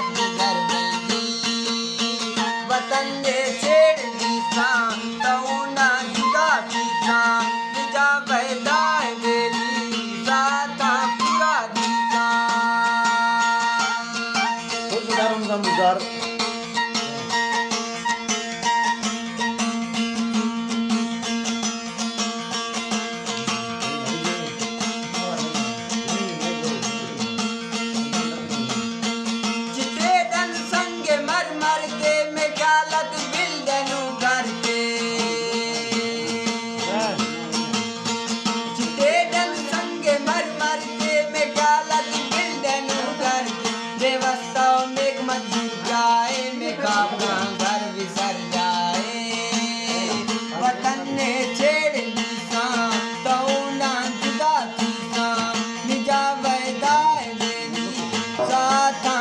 घर में दी वतन जे छेड़ दी सा तौना जुदा थी सा निजा वैदाए बेली साता पूरा दी सा Ramadan चिते दन संगे मर मर के में गालत बिल्डनु घर के चिते दन संगे मर मर के में गालत बिल्डनु घर के व्यवस्था में मजबूत जाए में काबना